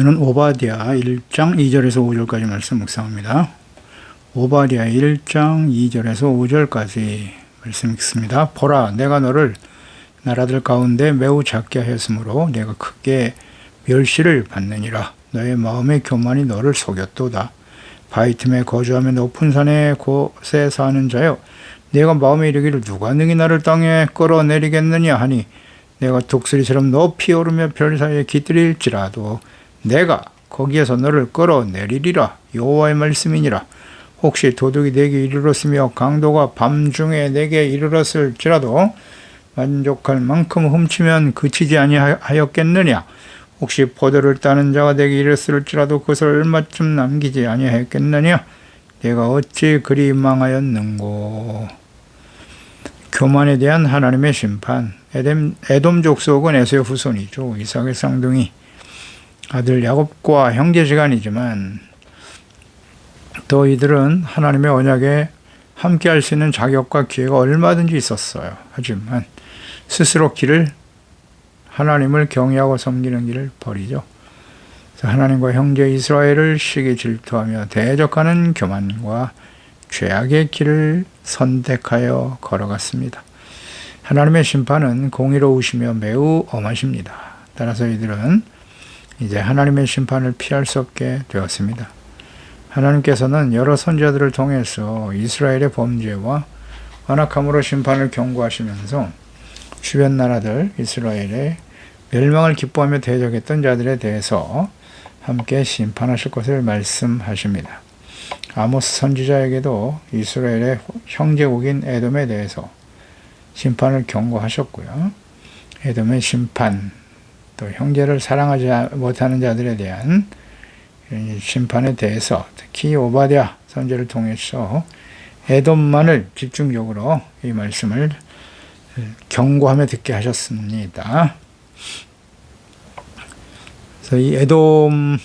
오늘은 오바댜 1장 2절에서 5절까지 말씀 묵상합니다. 오바댜 1장 2절에서 5절까지 말씀 읽습니다. 보라, 내가 너를 나라들 가운데 매우 작게 하였으므로 내가 크게 멸시를 받느니라. 너의 마음의 교만이 너를 속였도다. 바위 틈에 거주하며 높은 산의 곳에 사는 자여, 내가 마음에 이르기를 누가 능히 나를 땅에 끌어내리겠느냐 하니, 내가 독수리처럼 높이 오르며 별 사이에 깃들일지라도 내가 거기에서 너를 끌어내리리라. 여호와의 말씀이니라. 혹시 도둑이 내게 이르렀으며 강도가 밤중에 내게 이르렀을지라도 만족할 만큼 훔치면 그치지 아니하였겠느냐. 혹시 포도를 따는 자가 내게 이르렀을지라도 그것을 얼마쯤 남기지 아니하였겠느냐. 내가 어찌 그리 망하였는고. 교만에 대한 하나님의 심판. 에돔 족속은 에서의 후손이죠. 이삭의 쌍둥이 아들 야곱과 형제지간이지만 또 이들은 하나님의 언약에 함께할 수 있는 자격과 기회가 얼마든지 있었어요. 하지만 스스로 하나님을 경외하고 섬기는 길을 버리죠. 하나님과 형제 이스라엘을 시기 질투하며 대적하는 교만과 죄악의 길을 선택하여 걸어갔습니다. 하나님의 심판은 공의로우시며 매우 엄하십니다. 따라서 이들은 이제 하나님의 심판을 피할 수 없게 되었습니다. 하나님께서는 여러 선지자들을 통해서 이스라엘의 범죄와 완악함으로 심판을 경고하시면서 주변 나라들 이스라엘의 멸망을 기뻐하며 대적했던 자들에 대해서 함께 심판하실 것을 말씀하십니다. 아모스 선지자에게도 이스라엘의 형제국인 에돔에 대해서 심판을 경고하셨고요. 에돔의 심판, 또 형제를 사랑하지 못하는 자들에 대한 심판에 대해서 특히 오바댜 선지자를 통해서 에돔만을 집중적으로 이 말씀을 경고하며 듣게 하셨습니다. 그래서 이 에돔의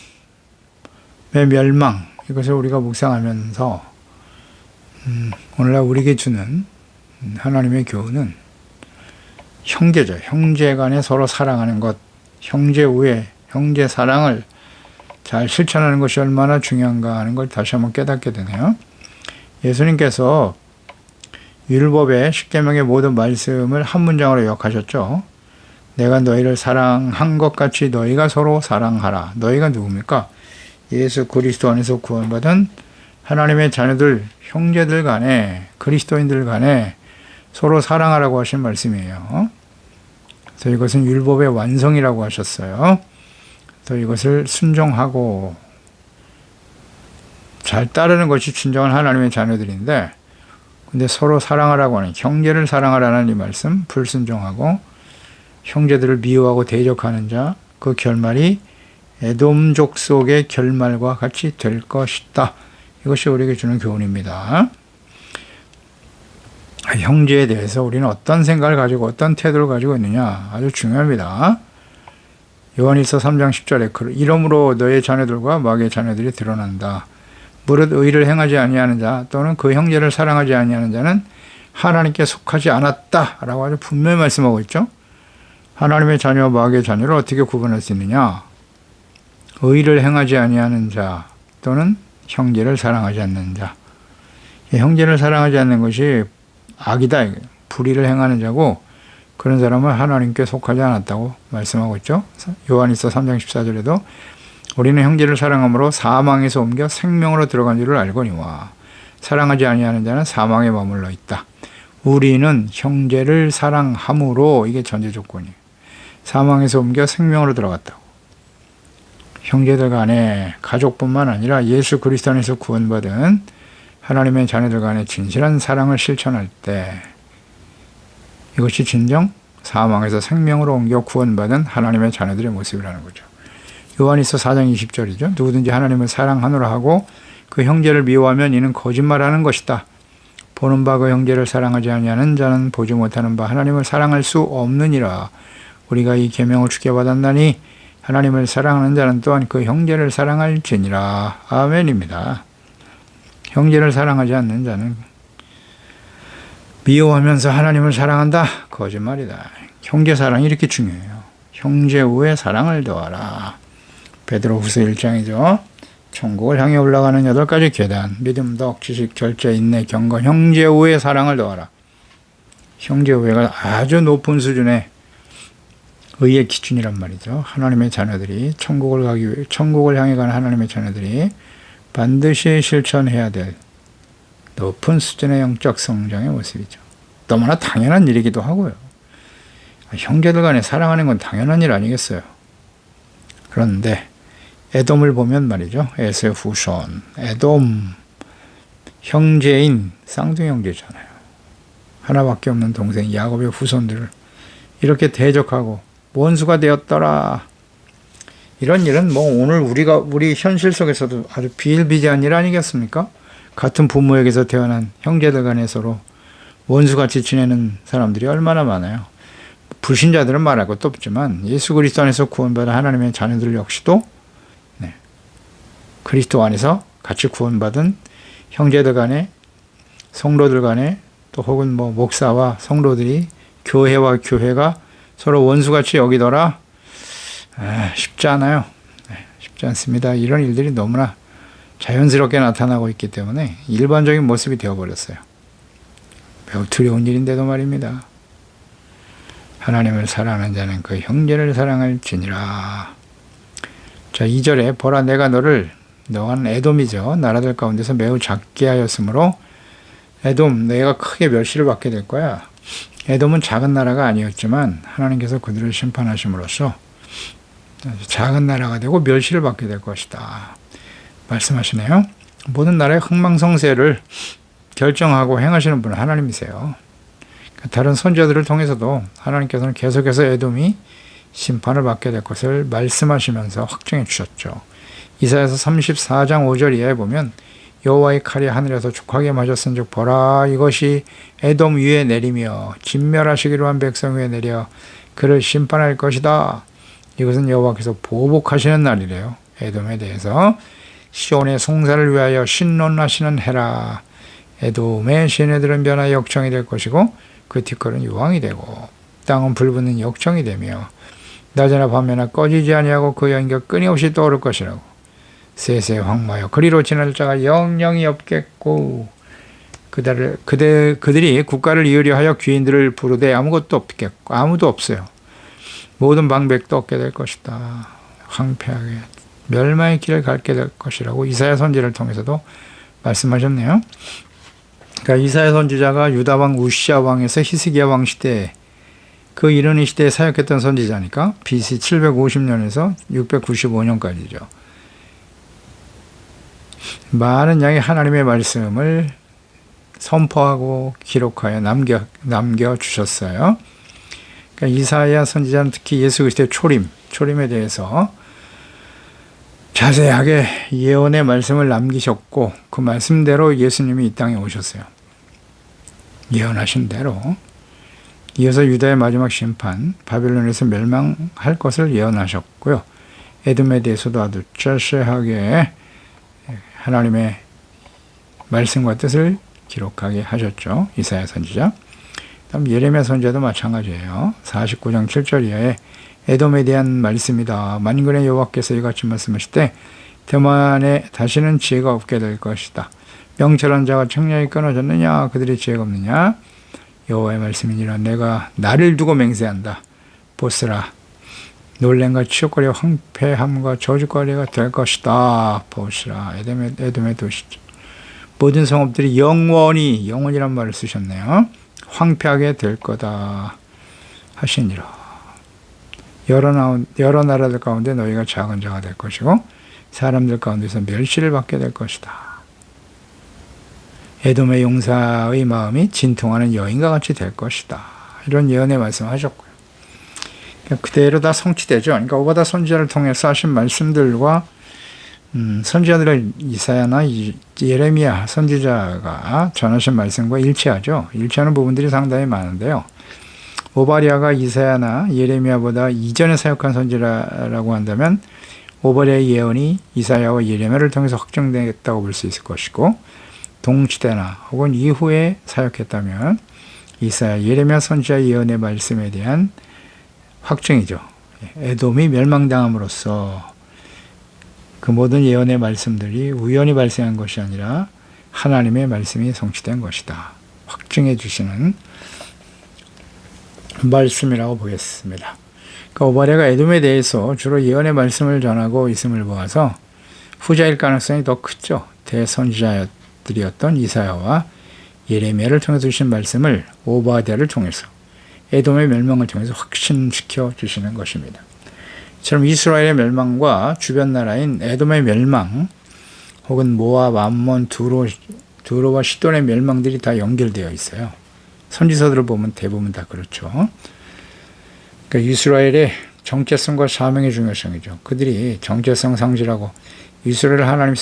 멸망, 이것을 우리가 묵상하면서 오늘날 우리에게 주는 하나님의 교훈은 형제죠. 형제 간에 서로 사랑하는 것, 형제 우애, 형제 사랑을 잘 실천하는 것이 얼마나 중요한가 하는 걸 다시 한번 깨닫게 되네요. 예수님께서 율법의 십계명의 모든 말씀을 한 문장으로 요약하셨죠. 내가 너희를 사랑한 것 같이 너희가 서로 사랑하라. 너희가 누굽니까? 예수 그리스도 안에서 구원받은 하나님의 자녀들, 형제들 간에, 그리스도인들 간에 서로 사랑하라고 하신 말씀이에요. 그래서 이것은 율법의 완성이라고 하셨어요. 또 이것을 순종하고 잘 따르는 것이 진정한 하나님의 자녀들인데, 근데 서로 사랑하라고 하는, 형제를 사랑하라는 이 말씀, 불순종하고 형제들을 미워하고 대적하는 자, 그 결말이 에돔 족속의 결말과 같이 될 것이다. 이것이 우리에게 주는 교훈입니다. 형제에 대해서 우리는 어떤 생각을 가지고 어떤 태도를 가지고 있느냐, 아주 중요합니다. 요한일서 3장 10절에 이러므로 너의 자녀들과 마귀의 자녀들이 드러난다. 무릇 의를 행하지 아니하는 자 또는 그 형제를 사랑하지 아니하는 자는 하나님께 속하지 않았다라고 아주 분명히 말씀하고 있죠. 하나님의 자녀와 마귀의 자녀를 어떻게 구분할 수 있느냐? 의를 행하지 아니하는 자 또는 형제를 사랑하지 않는 자. 형제를 사랑하지 않는 것이 악이다. 불의를 행하는 자고, 그런 사람은 하나님께 속하지 않았다고 말씀하고 있죠. 요한일서 3장 14절에도 우리는 형제를 사랑함으로 사망에서 옮겨 생명으로 들어간 줄을 알거니와 사랑하지 아니하는 자는 사망에 머물러 있다. 우리는 형제를 사랑함으로, 이게 전제 조건이에요. 사망에서 옮겨 생명으로 들어갔다고. 형제들 간에, 가족뿐만 아니라 예수 그리스도 안에서 구원받은 하나님의 자녀들 간에 진실한 사랑을 실천할 때, 이것이 진정 사망에서 생명으로 옮겨 구원받은 하나님의 자녀들의 모습이라는 거죠. 요한일서 4장 20절이죠. 누구든지 하나님을 사랑하노라 하고 그 형제를 미워하면 이는 거짓말하는 것이다. 보는 바 그 형제를 사랑하지 아니하는 자는 보지 못하는 바 하나님을 사랑할 수 없느니라. 우리가 이 계명을 주께 받았나니 하나님을 사랑하는 자는 또한 그 형제를 사랑할지니라. 아멘입니다. 형제를 사랑하지 않는 자는 미워하면서 하나님을 사랑한다? 거짓말이다. 형제 사랑이 이렇게 중요해요. 형제 우애 사랑을 더하라. 베드로후서 1장이죠. 천국을 향해 올라가는 8가지 계단. 믿음, 덕, 지식, 절제, 인내, 경건, 형제 우애 사랑을 더하라. 형제 우애가 아주 높은 수준의 의의 기준이란 말이죠. 하나님의 자녀들이 천국을 향해 가는 하나님의 자녀들이 반드시 실천해야 될 높은 수준의 영적 성장의 모습이죠. 너무나 당연한 일이기도 하고요. 형제들 간에 사랑하는 건 당연한 일 아니겠어요. 그런데 에돔을 보면 말이죠. 에서의 후손, 에돔 형제인 쌍둥이 형제잖아요. 하나밖에 없는 동생 야곱의 후손들을 이렇게 대적하고 원수가 되었더라. 이런 일은 뭐 오늘 우리 현실 속에서도 아주 비일비재한 일 아니겠습니까? 같은 부모에게서 태어난 형제들 간에 서로 원수같이 지내는 사람들이 얼마나 많아요. 불신자들은 말할 것도 없지만 예수 그리스도 안에서 구원받은 하나님의 자녀들 역시도 그리스도 안에서 같이 구원받은 형제들 간에 성도들 간에 또 혹은 뭐 목사와 성도들이 교회와 교회가 서로 원수같이 여기더라. 쉽지 않아요. 쉽지 않습니다. 이런 일들이 너무나 자연스럽게 나타나고 있기 때문에 일반적인 모습이 되어버렸어요. 매우 두려운 일인데도 말입니다. 하나님을 사랑하는 자는 그 형제를 사랑할지니라. 자, 2절에 보라 내가 너는 에돔이죠. 나라들 가운데서 매우 작게 하였으므로 에돔 내가 크게 멸시를 받게 될 거야. 에돔은 작은 나라가 아니었지만 하나님께서 그들을 심판하심으로써 작은 나라가 되고 멸시를 받게 될 것이다. 말씀하시네요. 모든 나라의 흥망성쇠를 결정하고 행하시는 분은 하나님이세요. 다른 선지자들을 통해서도 하나님께서는 계속해서 에돔이 심판을 받게 될 것을 말씀하시면서 확정해 주셨죠. 이사야서 34장 5절 이하에 보면 여호와의 칼이 하늘에서 족하게 맞았은즉 보라 이것이 에돔 위에 내리며 진멸하시기로 한 백성 위에 내려 그를 심판할 것이다. 이것은 여호와께서 보복하시는 날이래요. 에돔에 대해서 시온의 송사를 위하여 신론하시는 해라. 에돔의 시내들은 변하여 역청이 될 것이고 그 티끌은 유황이 되고 땅은 불붙는 역청이 되며 낮에나 밤에나 꺼지지 아니하고 그 연기가 끊임없이 떠오를 것이라고. 세세 황마여 그리로 지날 자가 영영이 없겠고 그들이 국가를 이으려 하여 귀인들을 부르되 아무도 없어요. 모든 방백도 없게 될 것이다. 황폐하게 멸망의 길을 밟게 될 것이라고 이사야 선지를 통해서도 말씀하셨네요. 그러니까 이사야 선지자가 유다 왕 우시아 왕에서 히스기야 왕 시대 그 이르는 시대에 사역했던 선지자니까 BC 750년에서 695년까지죠. 많은 양의 하나님의 말씀을 선포하고 기록하여 남겨주셨어요. 그러니까 이사야 선지자는 특히 예수 그리스도의 초림에 대해서 자세하게 예언의 말씀을 남기셨고 그 말씀대로 예수님이 이 땅에 오셨어요. 예언하신 대로. 이어서 유다의 마지막 심판, 바벨론에서 멸망할 것을 예언하셨고요. 에돔에 대해서도 아주 자세하게 하나님의 말씀과 뜻을 기록하게 하셨죠. 이사야 선지자. 다음 예레미야 선지자도 마찬가지예요. 49장 7절 이하에 에돔에 대한 말씀이다. 만군의 여호와께서 이같이 말씀하실 때 대만에 다시는 지혜가 없게 될 것이다. 명철한 자가 청량이 끊어졌느냐? 그들이 지혜가 없느냐? 여호와의 말씀이니라. 내가 나를 두고 맹세한다. 보스라. 놀램과 치욕거리와 황폐함과 저주거리가 될 것이다. 보시라. 에돔의 도시죠. 모든 성읍들이 영원이란 말을 쓰셨네요. 황폐하게 될 거다 하시니라. 여러 나라들 가운데 너희가 작은 자가 될 것이고 사람들 가운데서 멸시를 받게 될 것이다. 에돔의 용사의 마음이 진통하는 여인과 같이 될 것이다. 이런 예언의 말씀하셨고요. 그대로 다 성취되죠. 그러니까 오바다 선지자를 통해서 하신 말씀들과 선지자들의 이사야나 예레미야 선지자가 전하신 말씀과 일치하죠. 일치하는 부분들이 상당히 많은데요. 오바댜가 이사야나 예레미야보다 이전에 사역한 선지자라고 한다면 오바댜의 예언이 이사야와 예레미야를 통해서 확정되겠다고 볼 수 있을 것이고 동시대나 혹은 이후에 사역했다면 이사야, 예레미야 선지자 예언의 말씀에 대한 확증이죠. 에돔이 멸망당함으로써 그 모든 예언의 말씀들이 우연히 발생한 것이 아니라 하나님의 말씀이 성취된 것이다. 확증해 주시는 말씀이라고 보겠습니다. 그러니까 오바댜가 에돔에 대해서 주로 예언의 말씀을 전하고 있음을 보아서 후자일 가능성이 더 크죠. 대선지자들이었던 이사야와 예레미야를 통해서 주신 말씀을 오바댜를 통해서 에돔의 멸망을 통해서 확신시켜 주시는 것입니다. 이처럼 이스라엘의 멸망과 주변 나라인 에돔의 멸망 혹은 모압, 암몬, 두로와 시돈의 멸망들이 다 연결되어 있어요. 선지서들을 보면 대부분 다 그렇죠. 그러니까 이스라엘의 정체성과 사명의 중요성이죠. 그들이 정체성 상실하고 이스라엘을 하나님이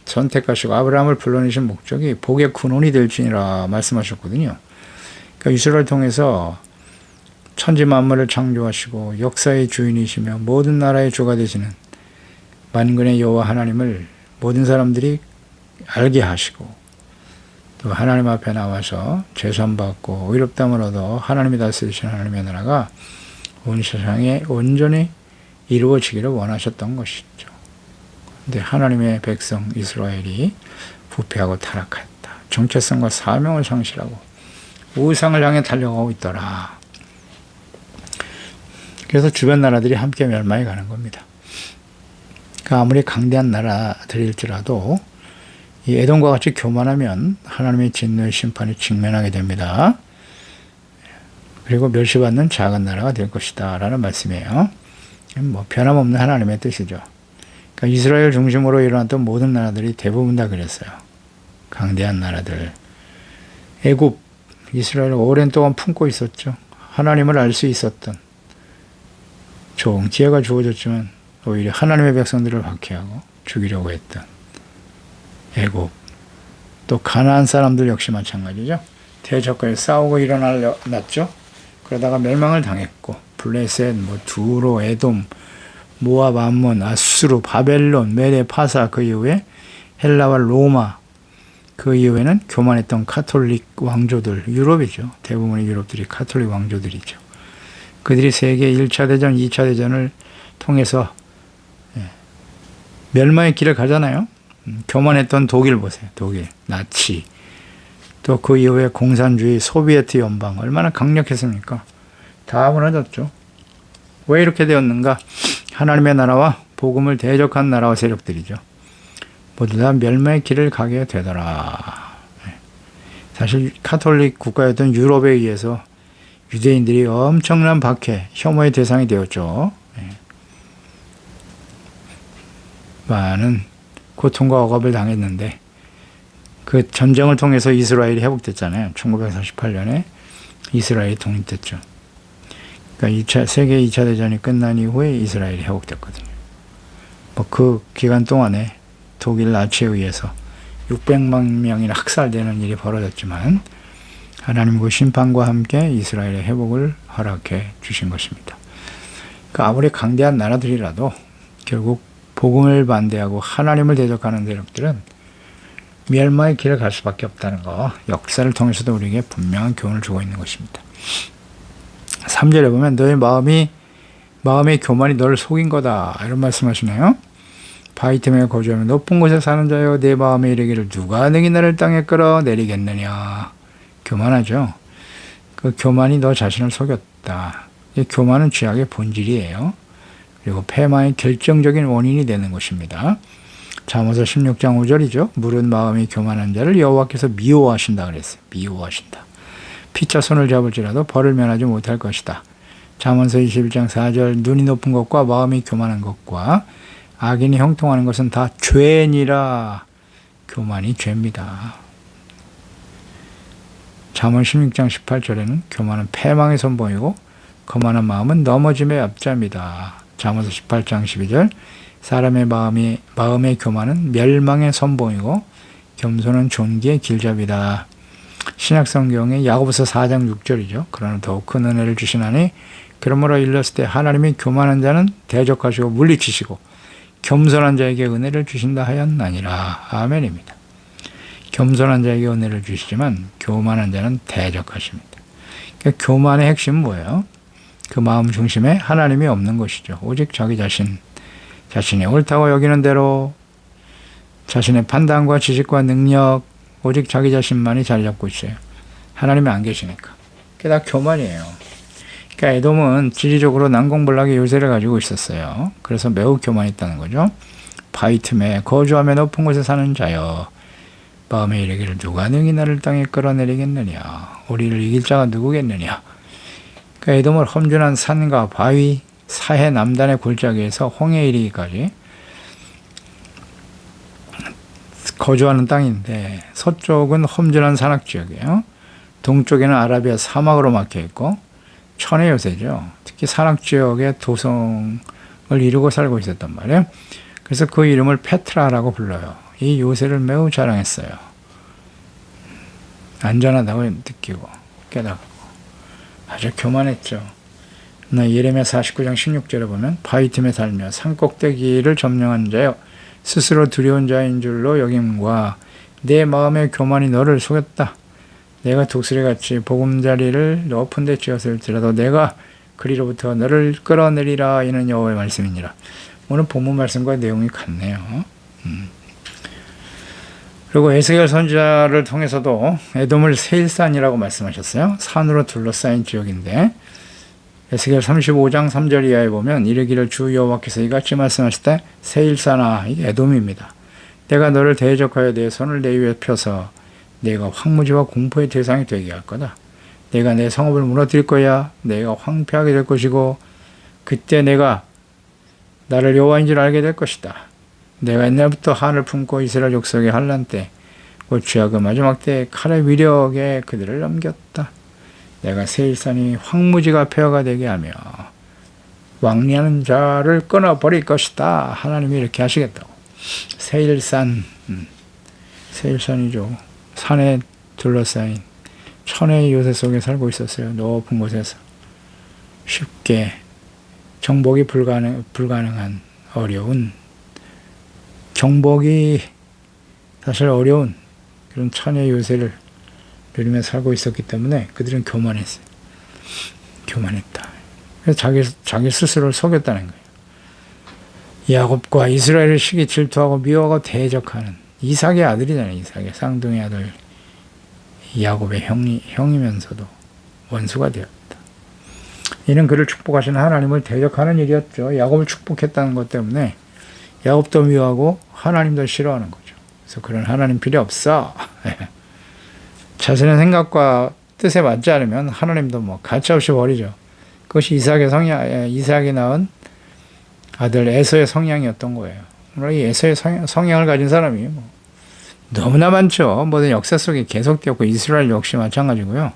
선택하시고 아브라함을 불러내신 목적이 복의 근원이 될지니라 말씀하셨거든요. 그러니까 이스라엘을 통해서 천지 만물을 창조하시고 역사의 주인이시며 모든 나라의 주가 되시는 만군의 여호와 하나님을 모든 사람들이 알게 하시고 또 하나님 앞에 나와서 죄산받고 의롭다함을 얻어 하나님이 다스리시는 하나님의 나라가 온 세상에 온전히 이루어지기를 원하셨던 것이죠. 근데 하나님의 백성 이스라엘이 부패하고 타락했다. 정체성과 사명을 상실하고 우상을 향해 달려가고 있더라. 그래서 주변 나라들이 함께 멸망해 가는 겁니다. 그러니까 아무리 강대한 나라들일지라도 이 에돔과 같이 교만하면 하나님의 진노의 심판에 직면하게 됩니다. 그리고 멸시받는 작은 나라가 될 것이다 라는 말씀이에요. 뭐 변함없는 하나님의 뜻이죠. 그러니까 이스라엘 중심으로 일어났던 모든 나라들이 대부분 다 그랬어요. 강대한 나라들. 애굽, 이스라엘을 오랜 동안 품고 있었죠. 하나님을 알 수 있었던 좋은 기회가 주어졌지만 오히려 하나님의 백성들을 박해하고 죽이려고 했던 애굽, 또 가나안 사람들 역시 마찬가지죠. 대적과에 싸우고 일어났죠. 그러다가 멸망을 당했고 블레셋, 두로, 에돔, 모압, 암몬, 아수르, 바벨론, 메데, 파사, 그 이후에 헬라와 로마, 그 이후에는 교만했던 카톨릭 왕조들, 유럽이죠. 대부분의 유럽들이 카톨릭 왕조들이죠. 그들이 세계 1차 대전, 2차 대전을 통해서 멸망의 길을 가잖아요. 교만했던 독일 보세요. 독일, 나치. 또 그 이후에 공산주의, 소비에트 연방 얼마나 강력했습니까? 다 무너졌죠. 왜 이렇게 되었는가? 하나님의 나라와 복음을 대적한 나라와 세력들이죠. 모두 다 멸망의 길을 가게 되더라. 사실 카톨릭 국가였던 유럽에 의해서 유대인들이 엄청난 박해, 혐오의 대상이 되었죠. 많은 고통과 억압을 당했는데 그 전쟁을 통해서 이스라엘이 회복됐잖아요. 1948년에 이스라엘이 독립됐죠. 그러니까 세계 2차 대전이 끝난 이후에 이스라엘이 회복됐거든요. 그 기간 동안에 독일 나치에 의해서 600만 명이나 학살되는 일이 벌어졌지만 하나님 그 심판과 함께 이스라엘의 회복을 허락해 주신 것입니다. 그러니까 아무리 강대한 나라들이라도 결국 복음을 반대하고 하나님을 대적하는 세력들은 멸망의 길을 갈 수밖에 없다는 거, 역사를 통해서도 우리에게 분명한 교훈을 주고 있는 것입니다. 3절에 보면 너의 마음의 교만이 너를 속인 거다 이런 말씀하시네요. 바위 틈에 거주하며 높은 곳에 사는 자여 내 마음에 이르기를 누가 능히 나를 땅에 끌어내리겠느냐. 교만하죠. 그 교만이 너 자신을 속였다. 이 교만은 죄악의 본질이에요. 그리고 패망의 결정적인 원인이 되는 것입니다. 잠언서 16장 5절이죠. 무른 마음이 교만한 자를 여호와께서 미워하신다 그랬어요. 미워하신다. 피차 손을 잡을지라도 벌을 면하지 못할 것이다. 잠언서 21장 4절 눈이 높은 것과 마음이 교만한 것과 악인이 형통하는 것은 다 죄니라. 교만이 죄입니다. 잠언 16장 18절에는 교만은 패망의 선봉이고 거만한 마음은 넘어짐의 앞자입니다. 잠언서 18장 12절 사람의 마음의 교만은 멸망의 선봉이고 겸손은 존귀의 길잡이다. 신약성경의 야고보서 4장 6절이죠. 그러나 더욱 큰 은혜를 주시나니 그러므로 일렀을 때 하나님이 교만한 자는 대적하시고 물리치시고 겸손한 자에게 은혜를 주신다 하였나니라. 아멘입니다. 겸손한 자에게 은혜를 주시지만 교만한 자는 대적하십니다. 그러니까 교만의 핵심은 뭐예요? 그 마음 중심에 하나님이 없는 것이죠. 오직 자기 자신, 자신이 옳다고 여기는 대로 자신의 판단과 지식과 능력 오직 자기 자신만이 자리 잡고 있어요. 하나님이 안 계시니까. 그게 다 교만이에요. 그러니까 에돔은 지리적으로 난공불락의 요새를 가지고 있었어요. 그래서 매우 교만했다는 거죠. 바위 틈에 거주하며 높은 곳에 사는 자여 마음에 이르기를 누가 능히 나를 땅에 끌어내리겠느냐 우리를 이길 자가 누구겠느냐. 그러니까 에돔은 험준한 산과 바위 사해 남단의 골짜기에서 홍해에 이르기까지 거주하는 땅인데 서쪽은 험준한 산악지역이에요. 동쪽에는 아라비아 사막으로 막혀있고 천의 요새죠. 특히 산악지역에 도성을 이루고 살고 있었단 말이에요. 그래서 그 이름을 페트라라고 불러요. 이 요새를 매우 자랑했어요. 안전하다고 느끼고 깨닫고 아주 교만했죠. 예레미야 49장 16절에 보면 바위 틈에 살며 산 꼭대기를 점령한 자여 스스로 두려운 자인 줄로 여김과 내 마음의 교만이 너를 속였다. 내가 독수리같이 보금자리를 높은 데 지었을지라도 내가 그리로부터 너를 끌어내리라. 이는 여호와의 말씀이니라. 오늘 본문 말씀과 내용이 같네요. 그리고 에스겔 선지자를 통해서도 에돔을 세일산이라고 말씀하셨어요. 산으로 둘러싸인 지역인데 에스겔 35장 3절 이하에 보면 이르기를 주 여호와께서 이같이 말씀하실 때 세일산아 이게 에돔입니다. 내가 너를 대적하여 내 손을 내 위에 펴서 내가 황무지와 공포의 대상이 되게 할 거다. 내가 내 성읍을 무너뜨릴 거야. 내가 황폐하게 될 것이고 그때 내가 나를 여호와인 줄 알게 될 것이다. 내가 옛날부터 한을 품고 이스라엘 족속의 환난 때 곧 죄악의 마지막 때 칼의 위력에 그들을 넘겼다. 내가 세일산이 황무지가 폐허가 되게 하며 왕리하는 자를 끊어버릴 것이다. 하나님이 이렇게 하시겠다고. 세일산, 세일산이죠. 산에 둘러싸인 천의 요새 속에 살고 있었어요. 높은 곳에서 쉽게 정복이 불가능한 어려운 정복이 사실 어려운 그런 천의 요새를 누리며 살고 있었기 때문에 그들은 교만했어요. 교만했다. 그래서 자기 스스로를 속였다는 거예요. 야곱과 이스라엘을 시기 질투하고 미워하고 대적하는 이삭의 아들이잖아요. 이삭의 쌍둥이 아들 야곱의 형이면서도 원수가 되었다. 이는 그를 축복하신 하나님을 대적하는 일이었죠. 야곱을 축복했다는 것 때문에 야곱도 미워하고 하나님도 싫어하는 거죠. 그래서 그런 하나님 필요 없어. 자신의 생각과 뜻에 맞지 않으면 하나님도 뭐 가차없이 버리죠. 그것이 이삭이 낳은 아들 에서의 성향이었던 거예요. 이 에서의 성향을 가진 사람이 뭐 너무나 많죠. 모든 역사 속에 계속되었고 이스라엘 역시 마찬가지고요.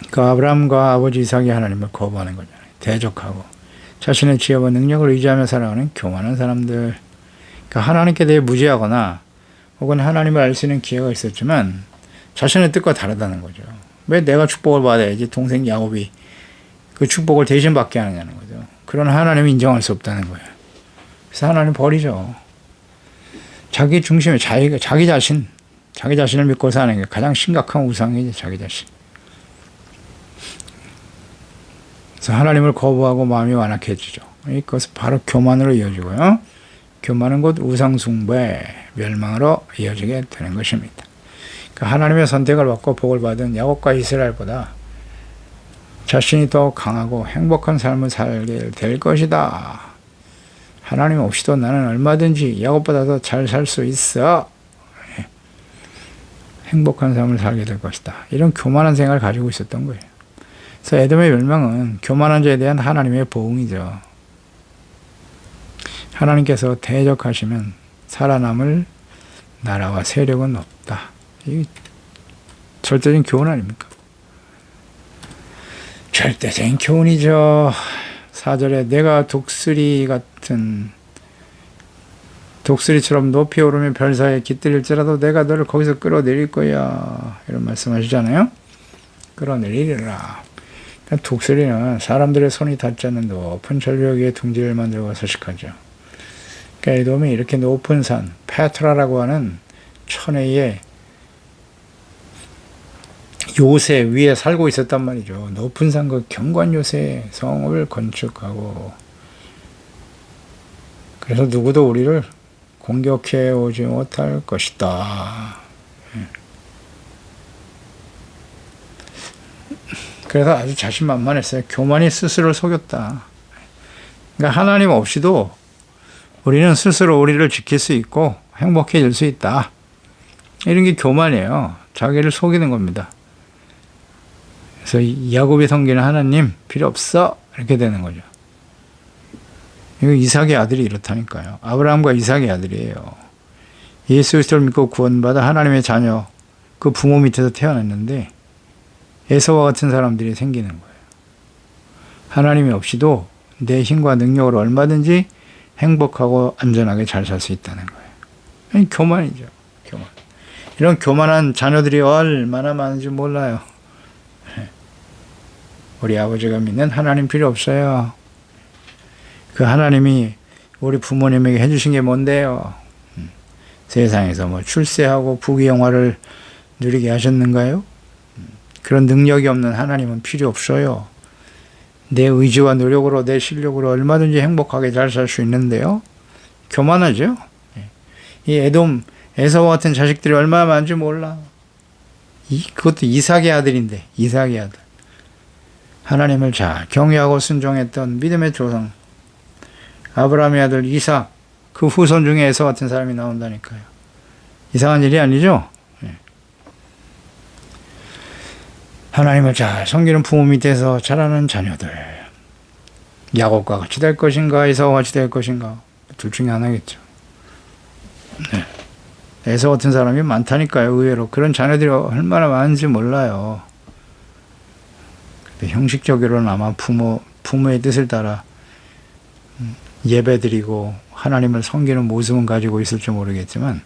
그 아브라함과 아버지 이삭이 하나님을 거부하는 거잖아요. 대적하고 자신의 지혜와 능력을 의지하며 살아가는 교만한 사람들. 그러니까 하나님께 대해 무지하거나 혹은 하나님을 알 수 있는 기회가 있었지만 자신의 뜻과 다르다는 거죠. 왜 내가 축복을 받아야지 동생 야곱이 그 축복을 대신 받게 하느냐는 거죠. 그런 하나님을 인정할 수 없다는 거예요. 그래서 하나님 버리죠. 자기 중심에 자기 자신을 믿고 사는 게 가장 심각한 우상이지, 자기 자신. 그래서 하나님을 거부하고 마음이 완악해지죠. 이것은 바로 교만으로 이어지고요. 교만은 곧 우상숭배, 멸망으로 이어지게 되는 것입니다. 그러니까 하나님의 선택을 받고 복을 받은 야곱과 이스라엘보다 자신이 더 강하고 행복한 삶을 살게 될 것이다. 하나님 없이도 나는 얼마든지 야곱보다 더 잘 살 수 있어. 행복한 삶을 살게 될 것이다. 이런 교만한 생각을 가지고 있었던 거예요. 그래서 에돔의 멸망은 교만한 자에 대한 하나님의 보응이죠. 하나님께서 대적하시면 살아남을 나라와 세력은 없다. 이 절대적인 교훈 아닙니까? 절대적인 교훈이죠. 4절에 내가 독수리처럼 높이 오르며 별 사이에 깃들일지라도 내가 너를 거기서 끌어내릴 거야. 이런 말씀하시잖아요. 끌어내리리라. 독수리는 사람들의 손이 닿지 않는 높은 절벽 위에 둥지를 만들고 서식하죠. 그러니까 에돔이 이렇게 높은 산, 페트라라고 하는 천혜의 요새 위에 살고 있었단 말이죠. 높은 산 그 경관 요새 성을 건축하고 그래서 누구도 우리를 공격해 오지 못할 것이다. 그래서 아주 자신만만했어요. 교만이 스스로를 속였다. 그러니까 하나님 없이도 우리는 스스로 우리를 지킬 수 있고 행복해질 수 있다. 이런 게 교만이에요. 자기를 속이는 겁니다. 그래서 야곱이 섬기는 하나님 필요 없어 이렇게 되는 거죠. 이거 이삭의 아들이 이렇다니까요. 아브라함과 이삭의 아들이에요. 예수 그리스도를 믿고 구원받아 하나님의 자녀, 그 부모 밑에서 태어났는데 에서와 같은 사람들이 생기는 거예요. 하나님이 없이도 내 힘과 능력으로 얼마든지 행복하고 안전하게 잘 살 수 있다는 거예요. 교만이죠. 교만. 이런 교만한 자녀들이 얼마나 많은지 몰라요. 우리 아버지가 믿는 하나님 필요 없어요. 그 하나님이 우리 부모님에게 해주신 게 뭔데요? 세상에서 뭐 출세하고 부귀영화를 누리게 하셨는가요? 그런 능력이 없는 하나님은 필요 없어요. 내 의지와 노력으로 내 실력으로 얼마든지 행복하게 잘 살 수 있는데요. 교만하죠. 이 에서와 같은 자식들이 얼마나 많은지 몰라. 그것도 이삭의 아들인데, 이삭의 아들. 하나님을 잘 경외하고 순종했던 믿음의 조상 아브라함의 아들 이삭, 그 후손 중에 에서 같은 사람이 나온다니까요. 이상한 일이 아니죠. 하나님을 잘 섬기는 부모 밑에서 자라는 자녀들, 야곱과 같이 될 것인가 에서와 같이 될 것인가, 둘 중에 하나겠죠. 에서 같은 사람이 많다니까요. 의외로 그런 자녀들이 얼마나 많은지 몰라요. 형식적으로는 아마 부모의 뜻을 따라 예배드리고 하나님을 섬기는 모습은 가지고 있을지 모르겠지만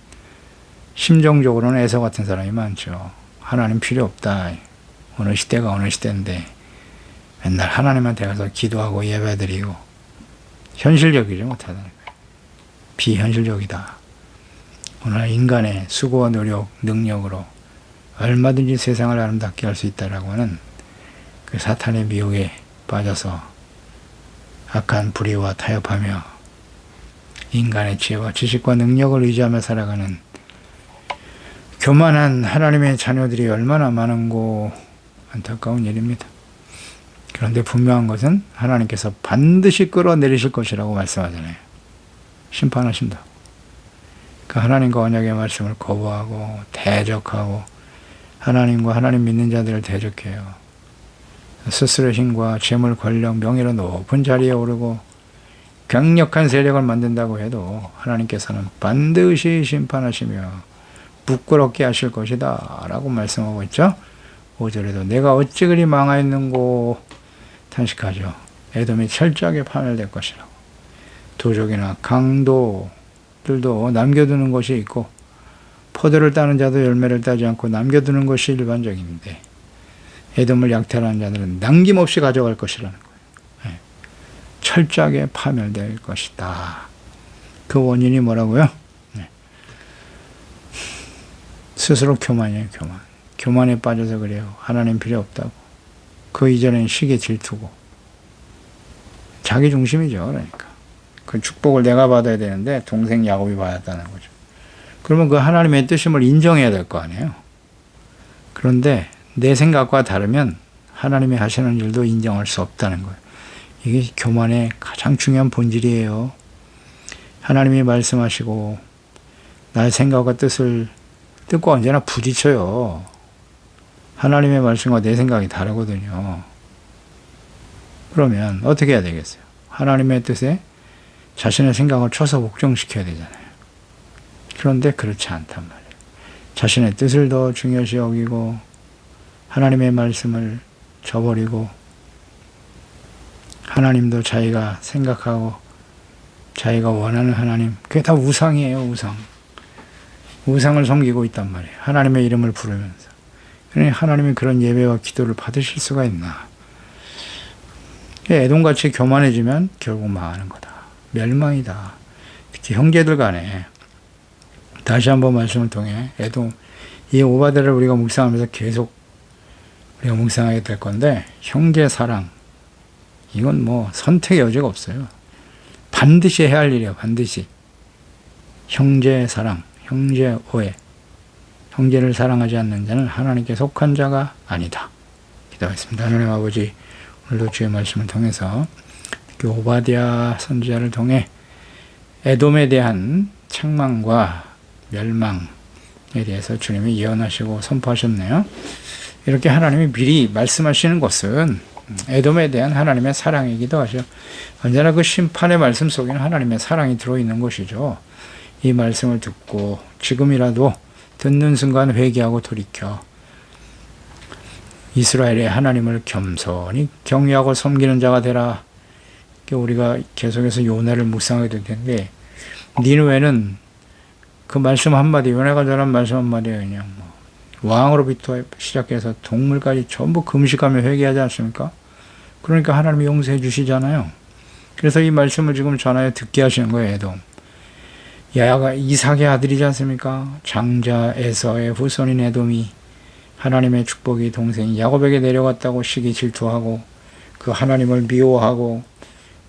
심정적으로는 에서 같은 사람이 많죠. 하나님 필요 없다. 어느 시대가 어느 시대인데 맨날 하나님한테 가서 기도하고 예배드리고 현실적이지 못하다니까요. 비현실적이다. 오늘 인간의 수고와 노력, 능력으로 얼마든지 세상을 아름답게 할 수 있다라고 하는 그 사탄의 미혹에 빠져서 악한 불의와 타협하며 인간의 지혜와 지식과 능력을 의지하며 살아가는 교만한 하나님의 자녀들이 얼마나 많은고 안타까운 일입니다. 그런데 분명한 것은 하나님께서 반드시 끌어내리실 것이라고 말씀하잖아요. 심판하신다. 그 하나님과 언약의 말씀을 거부하고 대적하고 하나님과 하나님 믿는 자들을 대적해요. 스스로의 힘과 재물, 권력, 명예로 높은 자리에 오르고 강력한 세력을 만든다고 해도 하나님께서는 반드시 심판하시며 부끄럽게 하실 것이다 라고 말씀하고 있죠. 5절에도 내가 어찌 그리 망하였는고 탄식하죠. 에돔이 철저하게 파멸될 것이라고. 도적이나 강도들도 남겨두는 것이 있고 포도를 따는 자도 열매를 따지 않고 남겨두는 것이 일반적인데 에돔을 약탈하는 자들은 남김없이 가져갈 것이라는 거예요. 철저하게 파멸될 것이다. 그 원인이 뭐라고요? 스스로 교만이에요. 교만에 빠져서 그래요. 하나님 필요 없다고. 그 이전에는 시기 질투고 자기 중심이죠. 그러니까 그 축복을 내가 받아야 되는데 동생 야곱이 받았다는 거죠. 그러면 그 하나님의 뜻임을 인정해야 될 거 아니에요. 그런데 내 생각과 다르면 하나님이 하시는 일도 인정할 수 없다는 거예요. 이게 교만의 가장 중요한 본질이에요. 하나님이 말씀하시고 나의 생각과 뜻과 언제나 부딪혀요. 하나님의 말씀과 내 생각이 다르거든요. 그러면 어떻게 해야 되겠어요? 하나님의 뜻에 자신의 생각을 쳐서 복종시켜야 되잖아요. 그런데 그렇지 않단 말이에요. 자신의 뜻을 더 중요시 여기고 하나님의 말씀을 저버리고 하나님도 자기가 생각하고 자기가 원하는 하나님, 그게 다 우상이에요. 우상을 섬기고 있단 말이에요. 하나님의 이름을 부르면서. 그러니 하나님이 그런 예배와 기도를 받으실 수가 있나. 에돔같이 교만해지면 결국 망하는 거다. 멸망이다. 특히 형제들 간에 다시 한번 말씀을 통해 에돔, 이 오바데를 우리가 묵상하면서 계속 우리가 묵상하게 될 건데 형제 사랑, 이건 뭐 선택의 여지가 없어요. 반드시 해야 할 일이에요. 반드시. 형제 사랑, 형제 오해. 형제를 사랑하지 않는 자는 하나님께 속한 자가 아니다. 기도하겠습니다. 하나님 아버지, 오늘도 주의 말씀을 통해서 특히 오바댜 선지자를 통해 에돔에 대한 책망과 멸망에 대해서 주님이 예언하시고 선포하셨네요. 이렇게 하나님이 미리 말씀하시는 것은 에돔에 대한 하나님의 사랑이기도 하죠. 언제나 그 심판의 말씀 속에는 하나님의 사랑이 들어있는 것이죠. 이 말씀을 듣고 지금이라도 듣는 순간 회개하고 돌이켜 이스라엘의 하나님을 겸손히 경외하고 섬기는 자가 되라. 우리가 계속해서 요나를 묵상하게 될 텐데, 니느웨는 그 말씀 한마디, 요나가 전한 말씀 한마디에 그냥 왕으로부터 시작해서 동물까지 전부 금식하며 회개하지 않습니까? 그러니까 하나님이 용서해 주시잖아요. 그래서 이 말씀을 지금 전하여 듣게 하시는 거예요. 에돔. 야가 이삭의 아들이지 않습니까? 장자 에서의 후손인 에돔이 하나님의 축복이 동생 야곱에게 내려갔다고 시기 질투하고 그 하나님을 미워하고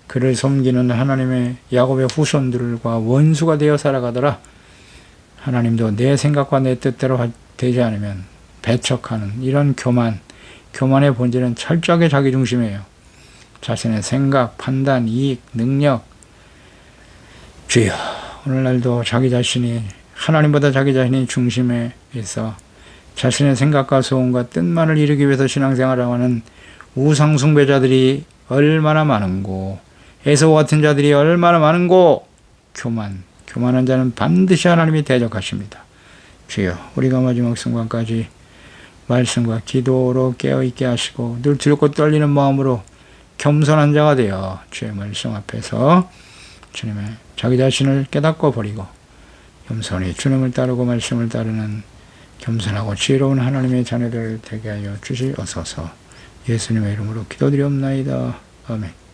그를 섬기는 하나님의 야곱의 후손들과 원수가 되어 살아가더라. 하나님도 내 생각과 내 뜻대로 되지 않으면 배척하는 이런 교만의 본질은 철저하게 자기중심이에요. 자신의 생각, 판단, 이익, 능력. 주여, 오늘날도 자기 자신이 하나님보다 자기 자신이 중심에 있어 자신의 생각과 소원과 뜻만을 이루기 위해서 신앙생활을 하는 우상숭배자들이 얼마나 많은고, 에서 같은 자들이 얼마나 많은고. 교만한 자는 반드시 하나님이 대적하십니다. 주여, 우리가 마지막 순간까지 말씀과 기도로 깨어있게 하시고 늘 들고 떨리는 마음으로 겸손한 자가 되어 주의 말씀 앞에서 주님의 자기 자신을 깨닫고 버리고 겸손히 주님을 따르고 말씀을 따르는 겸손하고 지혜로운 하나님의 자녀들 되게 하여 주시옵소서. 예수님의 이름으로 기도드리옵나이다. 아멘.